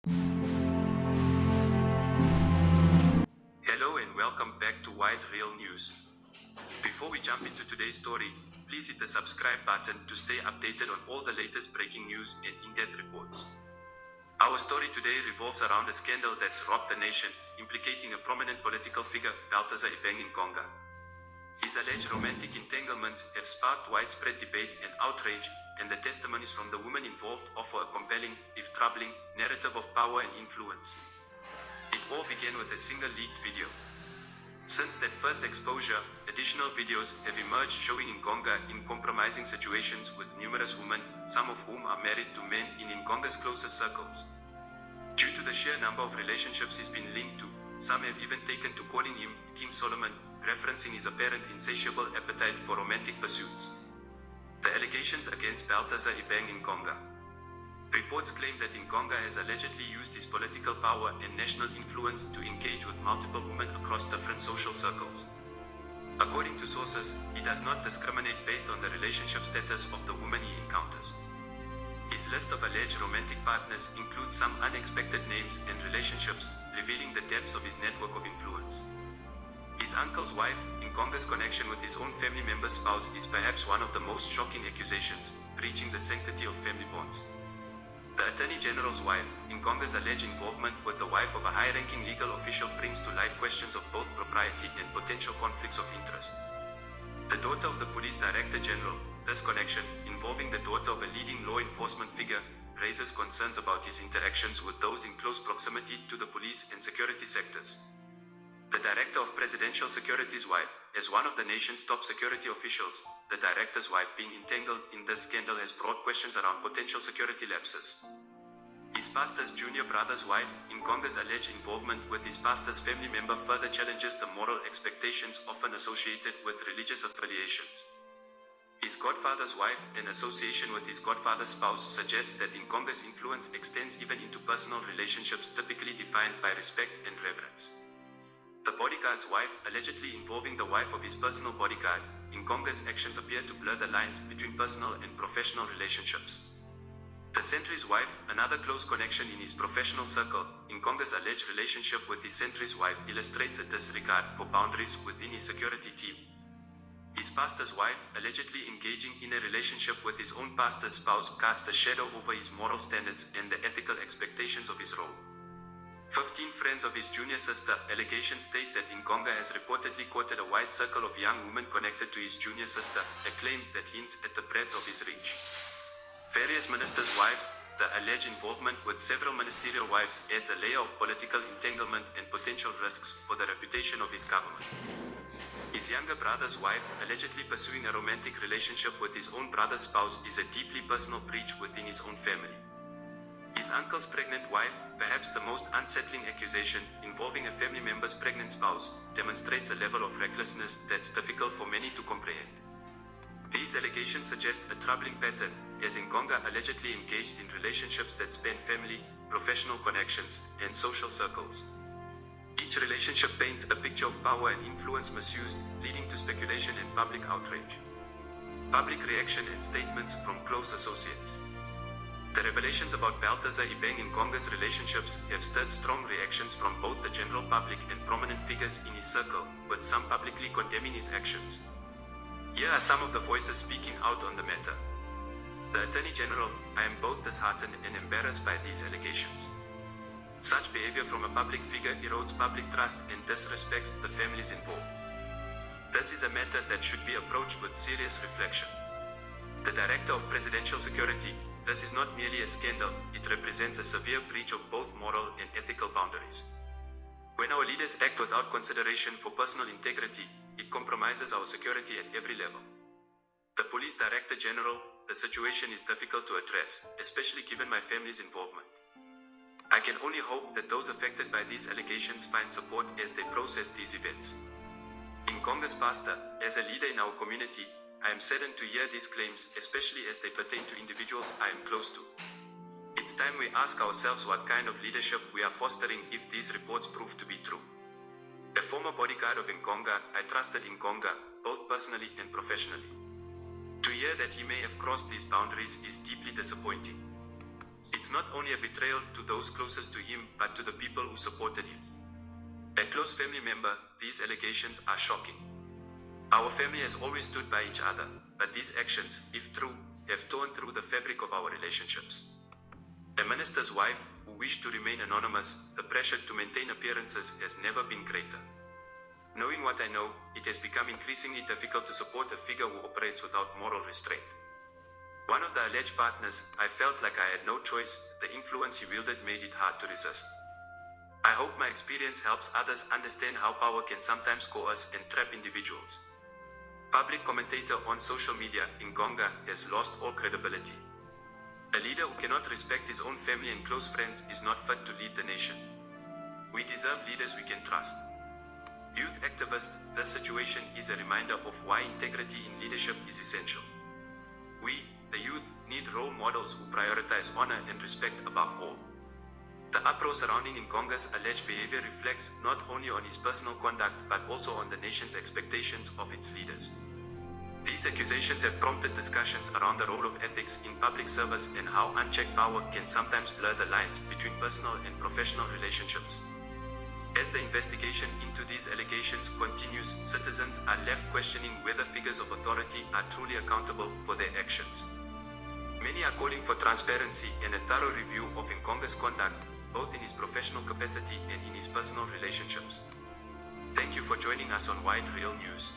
Hello and welcome back to Wide Real News. Before we jump into today's story, please hit the subscribe button to stay updated on all the latest breaking news and in-depth reports. Our story today revolves around a scandal that's rocked the nation, implicating a prominent political figure, Baltasar Ebang Engonga. His alleged romantic entanglements have sparked widespread debate and outrage, and the testimonies from the women involved offer a compelling, if troubling, narrative of power and influence. It all began with a single leaked video. Since that first exposure, additional videos have emerged showing Engonga in compromising situations with numerous women, some of whom are married to men in Engonga's closest circles. Due to the sheer number of relationships he's been linked to, some have even taken to calling him King Solomon, referencing his apparent insatiable appetite for romantic pursuits. The allegations against Baltasar Ebang Engonga. Reports claim that Engonga has allegedly used his political power and national influence to engage with multiple women across different social circles. According to sources, he does not discriminate based on the relationship status of the women he encounters. His list of alleged romantic partners includes some unexpected names and relationships, revealing the depths of his network of influence. His uncle's wife, Engonga's connection with his own family member's spouse is perhaps one of the most shocking accusations, breaching the sanctity of family bonds. The Attorney General's wife, Engonga's alleged involvement with the wife of a high-ranking legal official brings to light questions of both propriety and potential conflicts of interest. The daughter of the Police Director General, this connection, involving the daughter of a leading law enforcement figure, raises concerns about his interactions with those in close proximity to the police and security sectors. The Director of Presidential Security's wife, as one of the nation's top security officials, the director's wife being entangled in this scandal has brought questions around potential security lapses. His pastor's junior brother's wife, Engonga's alleged involvement with his pastor's family member further challenges the moral expectations often associated with religious affiliations. His godfather's wife, in association with his godfather's spouse, suggests that Engonga's influence extends even into personal relationships typically defined by respect and reverence. The bodyguard's wife, allegedly involving the wife of his personal bodyguard, Engonga's actions appear to blur the lines between personal and professional relationships. The sentry's wife, another close connection in his professional circle, Engonga's alleged relationship with his sentry's wife illustrates a disregard for boundaries within his security team. His pastor's wife, allegedly engaging in a relationship with his own pastor's spouse, casts a shadow over his moral standards and the ethical expectations of his role. 15 friends of his junior sister, allegations state that Engonga has reportedly courted a wide circle of young women connected to his junior sister, a claim that hints at the breadth of his reach. Various ministers' wives, the alleged involvement with several ministerial wives adds a layer of political entanglement and potential risks for the reputation of his government. His younger brother's wife, allegedly pursuing a romantic relationship with his own brother's spouse, is a deeply personal breach within his own family. His uncle's pregnant wife, perhaps the most unsettling accusation, involving a family member's pregnant spouse, demonstrates a level of recklessness that's difficult for many to comprehend. These allegations suggest a troubling pattern, as Engonga allegedly engaged in relationships that span family, professional connections, and social circles. Each relationship paints a picture of power and influence misused, leading to speculation and public outrage. Public reaction and statements from close associates. The revelations about Baltasar Ebang Engonga's relationships have stirred strong reactions from both the general public and prominent figures in his circle, with some publicly condemning his actions. Here are some of the voices speaking out on the matter. The Attorney General, I am both disheartened and embarrassed by these allegations. Such behavior from a public figure erodes public trust and disrespects the families involved. This is a matter that should be approached with serious reflection. The Director of Presidential Security, this is not merely a scandal, it represents a severe breach of both moral and ethical boundaries. When our leaders act without consideration for personal integrity, it compromises our security at every level. The Police Director General, the situation is difficult to address, especially given my family's involvement. I can only hope that those affected by these allegations find support as they process these events. Engonga's pastor, as a leader in our community, I am saddened to hear these claims, especially as they pertain to individuals I am close to. It's time we ask ourselves what kind of leadership we are fostering if these reports prove to be true. A former bodyguard of Engonga, I trusted Engonga, both personally and professionally. To hear that he may have crossed these boundaries is deeply disappointing. It's not only a betrayal to those closest to him, but to the people who supported him. A close family member, these allegations are shocking. Our family has always stood by each other, but these actions, if true, have torn through the fabric of our relationships. A minister's wife, who wished to remain anonymous, the pressure to maintain appearances has never been greater. Knowing what I know, it has become increasingly difficult to support a figure who operates without moral restraint. One of the alleged partners, I felt like I had no choice. The influence he wielded made it hard to resist. I hope my experience helps others understand how power can sometimes coerce and trap individuals. Public commentator on social media, Engonga, has lost all credibility. A leader who cannot respect his own family and close friends is not fit to lead the nation. We deserve leaders we can trust. Youth activist, this situation is a reminder of why integrity in leadership is essential. We, the youth, need role models who prioritize honor and respect above all. The uproar surrounding Engonga's alleged behavior reflects not only on his personal conduct but also on the nation's expectations of its leaders. These accusations have prompted discussions around the role of ethics in public service and how unchecked power can sometimes blur the lines between personal and professional relationships. As the investigation into these allegations continues, citizens are left questioning whether figures of authority are truly accountable for their actions. Many are calling for transparency and a thorough review of Engonga's conduct, both in his professional capacity and in his personal relationships. Thank you for joining us on Wide Real News.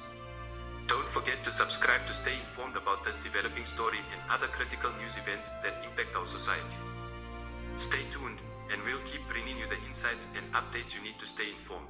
Don't forget to subscribe to stay informed about this developing story and other critical news events that impact our society. Stay tuned, and we'll keep bringing you the insights and updates you need to stay informed.